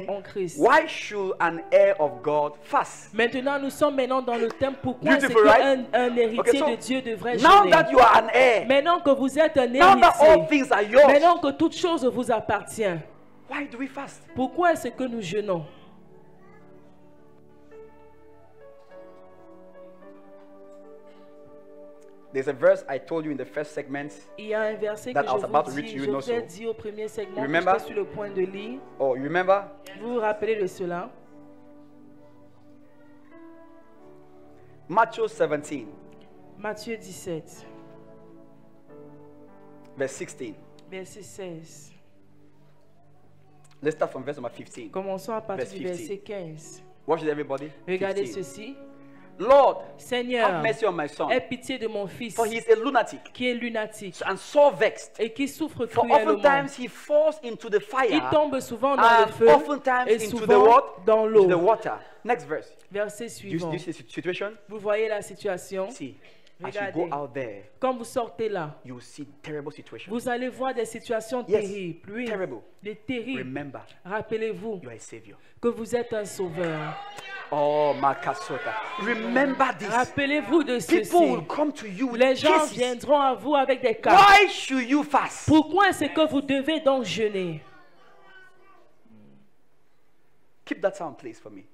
en Christ. Why should an heir of God fast? Maintenant, nous sommes maintenant dans le thème pourquoi est-ce Beautiful, right? qu'un héritier Okay, so de Dieu devrait now jeûner. that you are an heir, Maintenant que vous êtes un now that all héritier, things are yours, maintenant que toute chose vous appartient, why do we fast? pourquoi est-ce que nous jeûnons? There's a verse I told you in the first segment. Il y a un verset que that I was about to je read to you vous also. ai dit au premier segment You que remember? j'étais sur le point de lire. Oh, you remember? Vous vous rappelez de cela? Matthew 17, Matthieu 17, verse 16. verset 16. Let's start from verse number 15. Commençons à partir Verse du 15. verset 15. Watch it, everybody. Regardez 15. ceci. Lord, Seigneur, have mercy on my son, aie pitié de mon fils for he is a lunatic qui est lunatique and so vexed. et qui souffre For cruellement. oftentimes he falls into the fire, Il tombe souvent dans and le feu oftentimes et into the souvent what? dans Into the l'eau. water. Next verse. Verset Do suivant. you see the situation? Vous voyez la situation? See, as you Regardez. go out there, Quand vous sortez là, you will see terrible situations. vous allez voir des situations Yes, terribles. Oui, terrible. des terribles. Remember, Rappelez-vous you are a savior. que vous êtes un sauveur. Oh, Makasota. Remember this. Rappelez-vous de People ceci. will come to you with Les gens cases. viendront à vous avec des cas. Why should you fast? Pourquoi est-ce que vous devez donc jeûner? Keep that sound, please, for me.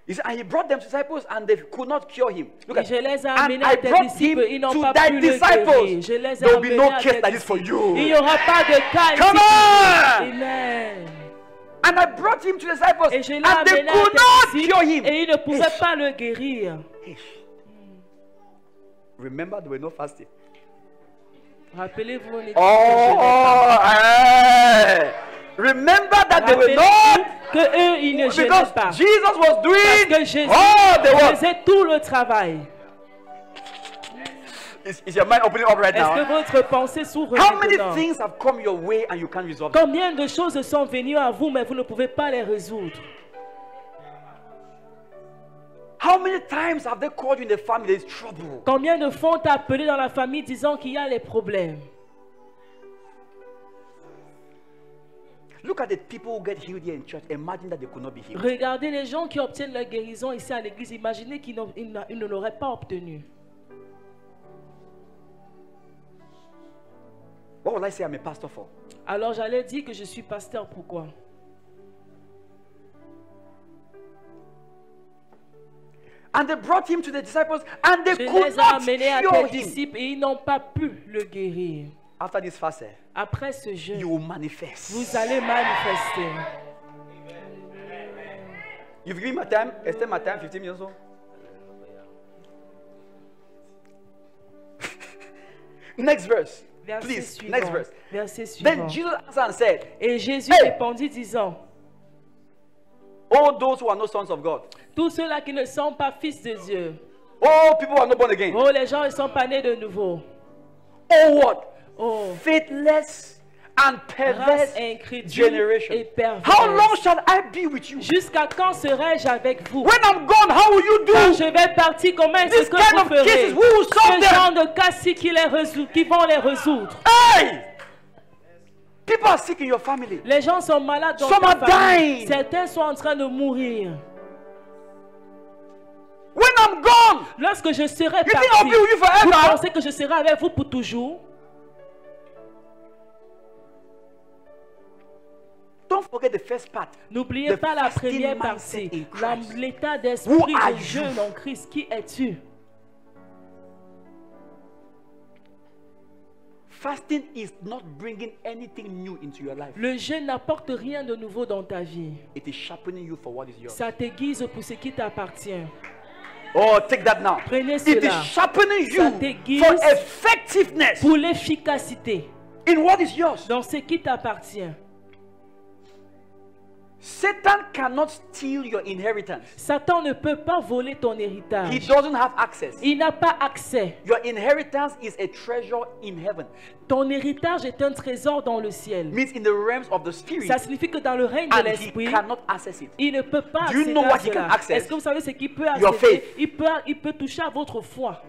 He said, and he brought them disciples, and they could not cure him. Look Et at je les ai and amenés I à tes brought disciples, him ils n'ont to pas thy pu le guérir. disciples. Je les ai There will be amenés no à case tes like this for disciples. you. Il n'y aura pas de cas Come ici. on! Amen. And I brought him to the disciples, Et je l'ai and they amené à could tes not disciples cure him. et ils ne pouvaient Ish. pas le guérir. Ish. Remember, there were no fasting. Rappelez-vous, on était Oh, remember that they were not, que eux, ils ne jeûnaient because pas. Jesus was Parce que doing Jésus all the work. faisait tout le travail. Is your mind opening up right Est-ce que now? votre pensée s'ouvre How many maintenant? things have come your way and you can't resolve them? Combien de choses sont venues à vous, mais vous ne pouvez pas les résoudre? How many times have they called you in the family? There's trouble. Combien de fois on t'a appelé dans la famille disant qu'il y a les problèmes? Look at the people who get healed here in church. Imagine that they could not be healed. Regardez les gens qui obtiennent leur guérison ici à l'église. Imaginez qu'ils ne l'auraient pas obtenu. What will I say I'm a pastor for? Alors j'allais dire que je suis pasteur. Pourquoi? And they brought him to the disciples and they Je could les ai not amenés à cure tes him. disciples et ils n'ont pas pu le guérir. After this fast, Après ce jeûne, you will manifest. vous allez manifester. You've given my time, extend my time, 15 minutes or so. Next verse. Verset Please, suivant. next verse. Verset Then suivant. Jesus answered and said, Et Jésus Hey! répondit disant, all those who are not sons of God, tous ceux-là qui ne sont pas fils de Dieu, all people who are not born again, oh les gens ne sont pas nés de nouveau, oh what? oh Faithless and perverse race incrédule generation. et perverse. How long shall I be with you? Jusqu'à quand serai-je avec vous? When I'm gone, how will you Quand do? je vais partir, comment est-ce This que kind vous of ferez? cases, who will solve Ce them? genre de cas-ci qui vont les résoudre. Hey! People are sick in your family. Les gens sont malades dans Some ta are famille. dying. Certains sont en train de mourir. When I'm gone, Lorsque je serai you think parti, I'll be with you vous forever? pensez que je serai avec vous pour toujours? Don't forget the first part. N'oubliez The pas la fasting première mindset partie. in Christ. L'état Who d'esprit are de you? jeûne en Christ. Qui es-tu? Fasting is not bringing anything new into your life. Le jeûne n'apporte rien de nouveau dans ta vie. It is sharpening you for what is yours. Ça t'aiguise pour ce qui t'appartient. Oh, take that now. Prenez It is cela. sharpening Ça you t'aiguise for effectiveness pour l'efficacité in what is yours. dans ce qui t'appartient. Satan cannot steal your inheritance. Satan ne peut pas voler ton He héritage. doesn't have access. Il n'a pas accès. Your inheritance is a treasure in heaven. Ton héritage est un trésor dans le ciel. Means in the realms of the spirit, Ça signifie que dans le règne de and he l'esprit, cannot access it. il ne peut pas Do you accéder know à what he cela. can access? Est-ce que vous savez ce qu'il peut Your accéder? faith. Il peut toucher à votre foi.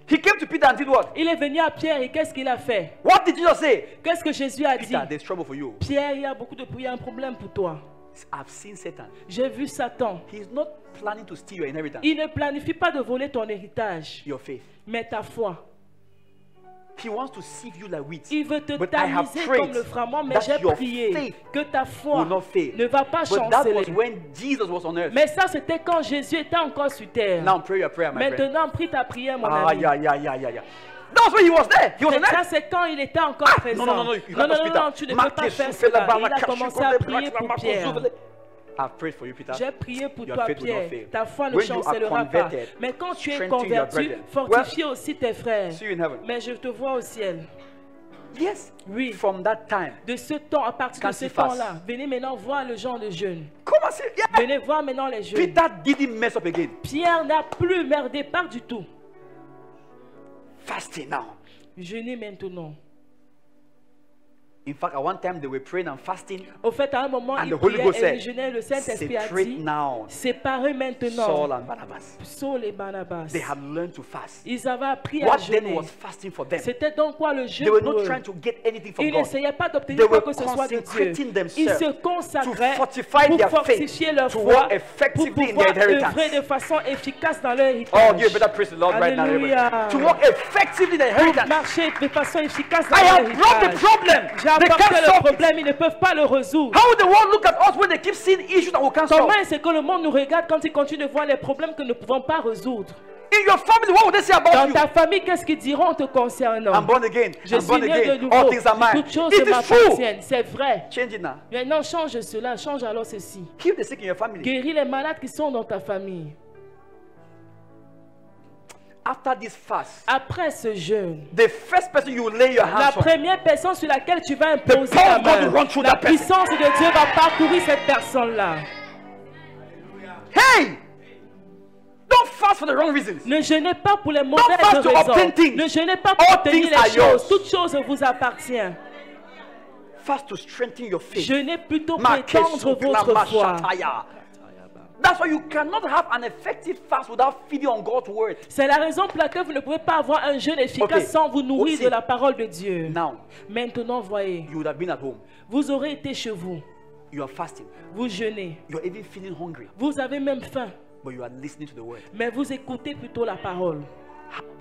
He came to Peter and did what? Il est venu à Pierre et qu'est-ce qu'il a fait? What did Jesus say? Qu'est-ce que Jésus a dit? Peter, there's trouble for you. Pierre, il y a il y a un problème pour toi. I've seen Satan. J'ai vu Satan. He's not planning to steal your inheritance, Il ne planifie pas de voler ton héritage, your faith. mais ta foi. He wants to sieve you like wheat. Il veut te But I have tamiser prayed comme le froment, mais that j'ai your prié faith que ta foi will not fail. ne va pas But that was chanceler. when Jesus was on earth. Mais ça, c'était quand Jésus était encore sur terre. Now pray your prayer, my friend. Maintenant, prie ta prière, mon Ah, ami. yeah. That's when he was there. He was on Ça, earth. c'est quand il était encore présent. Non, non, tu ne peux pas faire cela. Il a commencé à prier pour Pierre. I've prayed for you, Peter. J'ai prié pour Your toi, faith will not Pierre. fail. Ta foi ne When you are chancellera pas. converted, Mais quand tu es strengthen your convertu, brethren. fortifie aussi tes frères. See you in heaven. Mais je te vois au ciel. Yes. Oui. From that time. De ce temps, à partir de Quand ce il fasse. temps-là, venez maintenant voir le genre de jeûne. Come on, see. Yeah. Venez voir maintenant les jeûnes. Peter didn't mess up again. Pierre n'a plus merdé, pas du tout. Fasting now. Jeûnez maintenant. In fact, at one time they were praying and fasting. Au fait, à un moment, And il the Holy priait Ghost et said, il jeûnait. Le Saint-Esprit a separate dit, now séparez maintenant Saul and Barnabas. Saul et Barnabas. They had learned to fast. Ils avaient appris à What then jeûner. was fasting for them? C'était donc quoi le jeûne They were pour not eux? trying to get anything from Ils God. n'essayaient pas They d'obtenir quoi were que ce soit de Dieu. consecrating Ils themselves se to consacraient fortify pour their fortifier faith, leur to foi, walk pour effectively in pouvoir their œuvrer inheritance. de façon efficace dans leur Oh, héritage. you better praise the Lord right now. Alléluia. everybody. To walk effectively in their Pour inheritance. marcher de façon efficace dans I leur have brought the héritage. problem. J'ai They apporté can't le solve it. problème, ils ne peuvent pas le résoudre. How will the world look at us when they keep seeing issues that we can't solve? Comment est-ce que le monde nous regarde quand il continue de voir les problèmes que nous ne pouvons pas résoudre? In your family, what would they say about Dans you? ta famille, qu'est-ce qu'ils diront te concernant? I'm born again. Je I'm suis born né de again. nouveau. All things are mine. Toutes choses It is true. m'appartiennent. C'est vrai. Change it now. Maintenant, change cela. Change alors ceci. Heal the sick in your family. Guéris les malades qui sont dans ta famille. After this fast, Après ce jeûne, the first person you will lay your la hands on, première personne sur laquelle tu vas imposer power ta of God will main, run through la that person. puissance de Dieu va parcourir cette personne-là. hey, don't fast for the wrong reasons. Ne jeûnez pas pour les mauvaises fast to obtain raisons. things. Ne jeûnez pas pour All obtenir things are les yours. choses. Toutes choses vous appartiennent. Fast to strengthen your faith. Jeûnez plutôt pour Ma étendre kesu votre klama foi. shataya. That's why you cannot have an effective fast without feeding on God's word. C'est la raison pour laquelle vous ne pouvez pas avoir un jeûne efficace Okay. sans vous nourrir Aussi. de la parole de Dieu. Now, Maintenant, voyez, you would have been at home. vous aurez été chez vous, You are fasting. vous jeûnez, You are even feeling hungry, vous avez même faim, but you are listening to the word. mais vous écoutez plutôt la parole.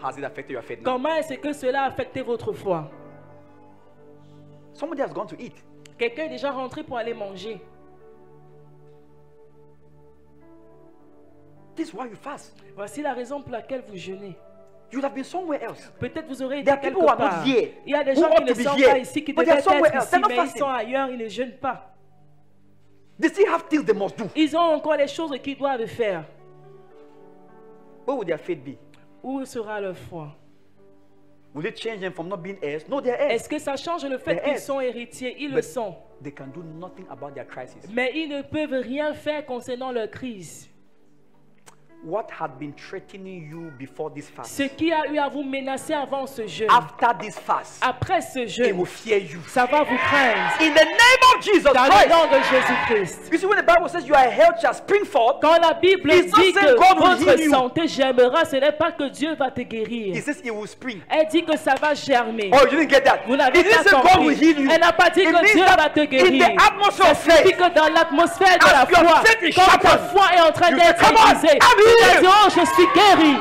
Has it affected your faith now? Comment est-ce que cela a affecté votre foi? Somebody has gone to eat. Quelqu'un est déjà rentré pour aller manger. This is why you fast. Voici la raison pour laquelle vous jeûnez. You would have been somewhere else. Peut-être vous aurez été There are quelque people who are not part. here, Il y a des who gens qui ought ne to be sont here, pas ici, qui but they are devaient somewhere être else. ici, They're not mais ils fasting. sont ailleurs, ils ne jeûnent pas. They still have things they must do. Ils ont encore les choses qu'ils doivent faire. Where would their faith be? Où sera leur foi? Will it change them from not being heirs? No, they're heirs. Est-ce que ça change le fait They're qu'ils heirs. sont héritiers? Ils le But sont. they can do nothing about their crisis. Mais ils ne peuvent rien faire concernant leur crise. What had been threatening you before this fast? Ce qui a eu à vous menacer avant ce jeûne, After this fast, après ce it jeûne, will fear you. ça va vous craindre. In the name of Jesus Dans le Christ. nom de Jésus-Christ. You see, when the Bible says your health shall spring forth, Quand la Bible It's not dit saying que God will heal votre you. santé germera, ce n'est pas que Dieu va te guérir. it says it will spring. Elle dit que ça va germer. Oh, you didn't get that. Vous n'avez It didn't pas say God will compris. heal you. Elle n'a pas dit It que means Dieu that va te in guérir. the atmosphere Ça of signifie faith, que dans l'atmosphère de la as your foi, faith is quand ta sharpened, foi est en train you d'être say, "Come on, aiguisée, I'm tu vas healed." dire, oh, je suis guéri.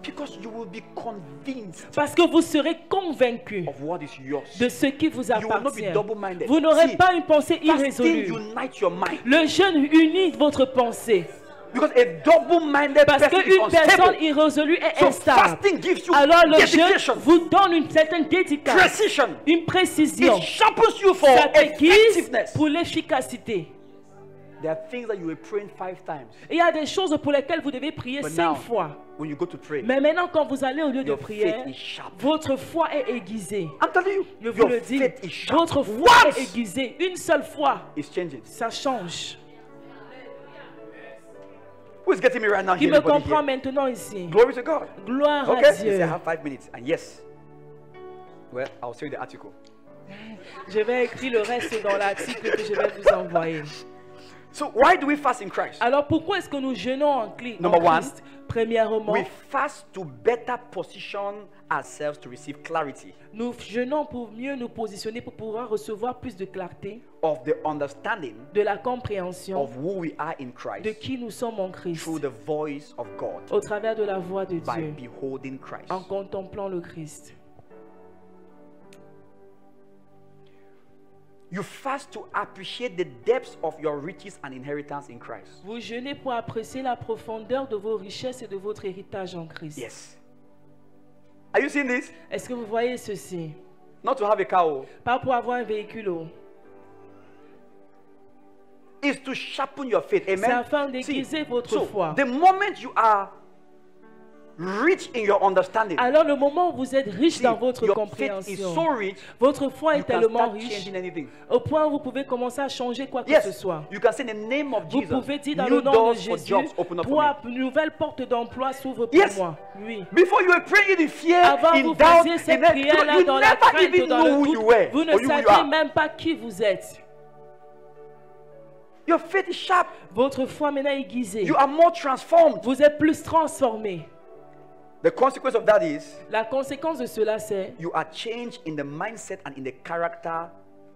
because you will be convinced Parce que vous serez convaincu of what is yours. de ce qui vous You will not be appartient. double-minded. Vous n'aurez See, pas une pensée Fasting irrésolue. unite your mind. Le jeûne unit votre pensée. Because a double-minded Parce person is qu'une personne unstable. irrésolue est So instable. fasting gives you Alors le jeûne dedication, vous donne une certaine dédicace, precision. une précision. It sharpens you for Ça t'aiguise effectiveness. pour l'efficacité. There are things that you were praying 5 times. Il y a des choses pour lesquelles vous devez prier But 5 now, fois. when you go to pray, Mais maintenant, quand vous allez au lieu de your prière, faith is sharp. votre foi est aiguisée. I'm telling you, Je vous your le dis, faith is sharp. votre foi Once est aiguisée. Une seule fois, it's changing. ça change. Who is getting me right now? Qui Here, me everybody comprend here? maintenant ici? Glory to God. Gloire Okay, à you say I Dieu. have 5 minutes, and yes. Well, I'll show you the article. Je vais écrire le reste dans l'article que je vais vous envoyer. So why do we fast in Christ? Alors pourquoi est-ce que nous jeûnons en Number one, Christ? Premièrement, we fast to better position ourselves to receive clarity nous jeûnons pour mieux nous positionner pour pouvoir recevoir plus de clarté, of the understanding de la compréhension of who we are in de Christ qui nous sommes en Christ, through the voice of God au travers de la voix de by Dieu, beholding Christ. en contemplant le Christ. You fast to appreciate the depths of your riches and inheritance in Christ. Vous jeûnez pour apprécier la profondeur de vos richesses et de votre héritage en Christ. Yes. Are you seeing this? Est-ce que vous voyez ceci? Not to have a car. Oh. Pas pour avoir un véhicule. Oh. Is to sharpen your faith. Amen. C'est afin d'aiguiser votre foi. The moment you are rich in your understanding, Alors le moment où vous êtes riche dans votre your faith is compréhension, so rich, votre foi you est can tellement start riche changing anything. au point où vous pouvez commencer à changer quoi que ce Yes, soit. you can say in the name of Vous Jesus, pouvez dire dans new le nom doors de for Jésus, jobs open up for me. une nouvelle porte d'emploi s'ouvre pour Yes. moi. Oui. Before you were praying in fear, Avant in vous doubt, faisiez in cette that, prière-là you dans la never crainte, even dans know le who you doute, were vous ne or who you saviez are. même pas qui vous êtes. Your faith is sharp. Votre foi maintenant est aiguisée. You are more transformed. Vous êtes plus transformé. The consequence of that is La conséquence de cela, c'est you are changed in the mindset and in the character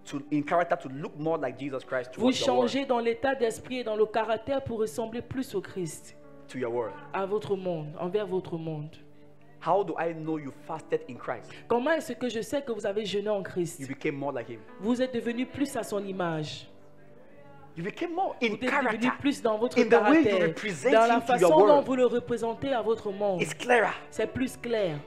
to look more like Jesus Christ vous towards your world, changez dans l'état d'esprit et dans le caractère pour ressembler plus au Christ, to your world. à votre monde, envers votre monde. How do I know you fasted in Christ? Comment est-ce que je sais que vous avez jeûné en Christ? You became more like Him. Vous êtes devenu plus à son image. You became more in Vous êtes character. devenu plus dans votre In the way you caractère, represent dans la him to your façon dont world. vous le représentez à votre monde. It's clearer. C'est plus clair.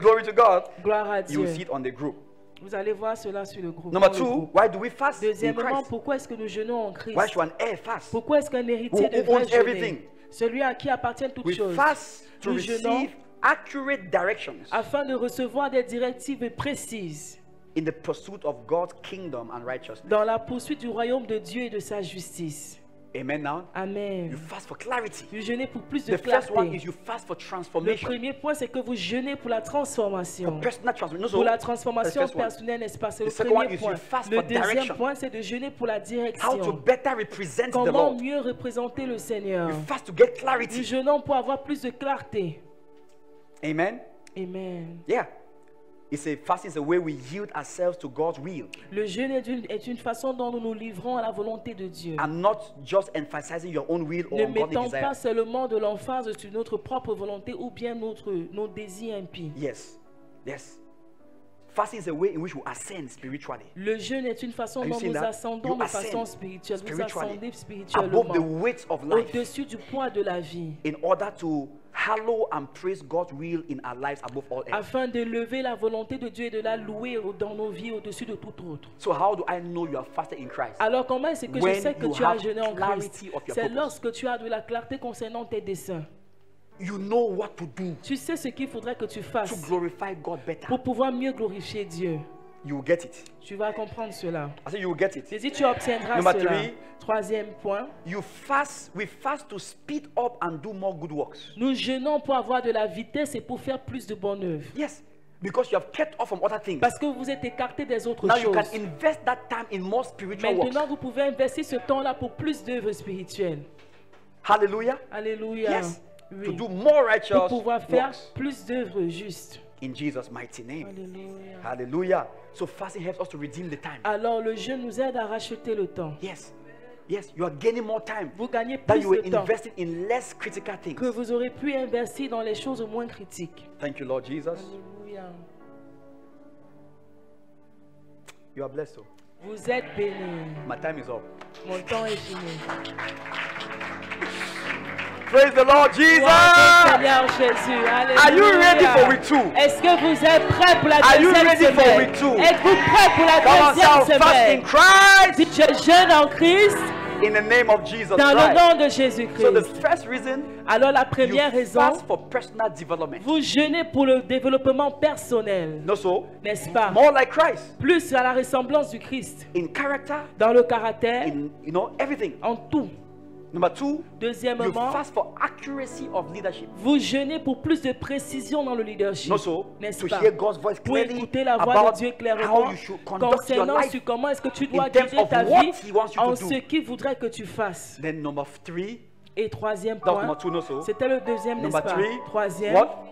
Glory to God. Gloire à You will Dieu. see it on the group. Vous allez voir cela sur le groupe. Number dans le 2, groupe. why do we fast in Deuxièmement, Christ? pourquoi est-ce que nous jeûnons en Christ? Why should an heir fast? Pourquoi est-ce qu'un héritier Who devrait owns everything? jeûner? Celui à qui appartiennent toutes We choses. fast to Nous jeûnons receive accurate directions afin de recevoir des directives précises in the pursuit of God's kingdom and righteousness. dans la poursuite du royaume de Dieu et de sa justice. Amen now. You Amen. fast for clarity. Vous jeûnez pour plus de The first one clarté. is you fast for Le transformation. premier point, c'est que vous jeûnez pour la transformation. Personal transformation. Pour la That's transformation the first one. personnelle, n'est-ce pas? C'est le The second one premier is you point. fast Le for deuxième direction. point, c'est de jeûner pour la How to direction. better represent the Comment Lord. mieux représenter le Seigneur? You fast to get Nous clarity. jeûnons pour avoir plus de clarté. Amen. Amen. Yeah. It's a fasting is a way we yield ourselves to God's will Le jeûne est une façon dont nous nous livrons à la volonté de Dieu. and not just emphasizing your own will or Ne ungodly mettons pas desire. seulement de l'emphase sur notre propre volonté ou bien nos désirs impies. Yes. Yes. Fasting is a way in which we ascend spiritually Le jeûne est une façon Are you dont seeing nous that? ascendons You de ascend façon spirituelle. Vous spiritually ascendez above the spirituellement weight of life au-dessus du poids de la vie, in order to hallow and praise God's will in our lives above all else. afin de lever la volonté de Dieu et de la louer dans nos vies au-dessus de tout autre. So how do I know you are fasted in Christ? Alors comment est-ce que When je sais que you tu as have jeûné en clarity Christ? of your C'est purpose. lorsque tu as de la clarté concernant tes desseins. You know what to do Tu sais ce qu'il faudrait que tu to fasses glorify God better. pour pouvoir mieux glorifier Dieu. You will get it. Tu vas comprendre cela. I said you will get it. C'est-à-dire tu obtiendras Number cela. 3. Troisième point, We fast to speed up and do more good works. nous jeûnons pour avoir de la vitesse et pour faire plus de bonnes œuvres. Yes, because you have kept off from other things. Parce que vous êtes écarté des autres Now you choses. can invest that time in more spiritual works. Maintenant, vous pouvez investir ce temps-là pour plus d'œuvres spirituelles. Hallelujah. Alléluia. Yes. To Oui. do more Pour righteous pouvoir faire works plus d'œuvres justes. in Jesus' mighty name. Alléluia. Hallelujah. So fasting helps us to redeem the time. Alors, le jeûne nous aide à racheter le temps. Yes. Yes, you are gaining more time Vous gagnez that plus you were de temps investing in less critical things. que vous aurez pu investir dans les choses moins critiques. Thank you, Lord Jesus. Alléluia. You are blessed. Oh. Vous êtes bénis. My time is up. Mon temps est fini. Praise the Lord Jesus. Gloire au Seigneur Jésus. Alléluia. Are you ready for week 2? Est-ce que vous êtes prêts pour la Are you deuxième ready for semaine? week 2? Êtes-vous prêts pour la Come on, deuxième shout fast in semaine? Christ Si je jeûne en Christ, in the name of Jesus dans le Christ. nom de So the Jésus-Christ. first reason, Alors la you première raison, fast for personal development. vous jeûnez pour le développement personnel, No, so n'est-ce pas? more like Christ Plus à la ressemblance du Christ, in character, dans le caractère, in everything. en tout. Number 2, you Deuxièmement, fast for accuracy of leadership. vous jeûnez pour plus de précision dans le leadership. No, so N'est-ce to pas? hear God's voice Pour clearly écouter la voix about de Dieu how clairement you should conduct your concernant life. sur comment est-ce que tu dois in terms guider of ta what vie he wants you to en do. ce qu'il voudrait que tu fasses. Then number 3, Et troisième That's point, number 2 also. c'était le deuxième, n'est-ce Number pas? 3, Troisième, what?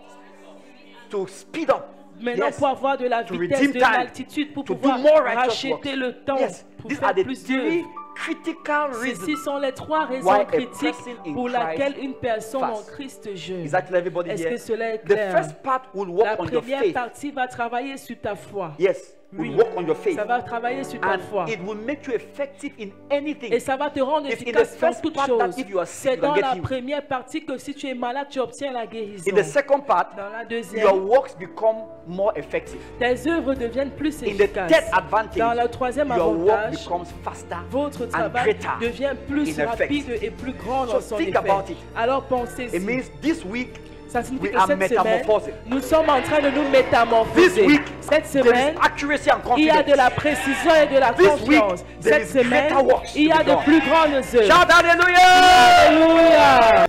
To speed up. maintenant Yes. pour avoir de la To vitesse, redeem de time. l'altitude, pour To do pouvoir more righteous racheter works. le temps, Yes. pour These faire are the plus 3 d'œuvres. critical Ceci reasons. sont les trois why raisons a critiques person in pour Christ laquelle une personne en fasts. Christ jeûne. Is that clear, everybody Est-ce here? que cela est The clair? first part will La work on your première faith. partie va travailler sur ta foi. Yes, Oui. will work on your faith. Ça va travailler sur ta And foi. it will make you effective in anything. Et ça va te rendre If in the efficace dans first toute part that chose. if you are sick, C'est you can dans get la healed. première partie que si tu es malade, tu obtiens la guérison. In the second part, Dans la your deuxième, works become more effective. tes œuvres deviennent plus In the third efficaces. advantage, Dans le troisième your work avantage, becomes faster votre and travail greater devient plus in effect. rapide et plus grand So dans son think effet. about it. Alors It pensez-y. means this week, Ça signifie we que are cette semaine, metamorphosing. nous sommes en train de nous This métamorphoser. week, Cette there semaine, is accuracy and il y a de confidence. la précision et de la This confiance. week, there Cette is greater semaine, works il y to a be de done. plus grandes œuvres. Shout hallelujah! Alléluia!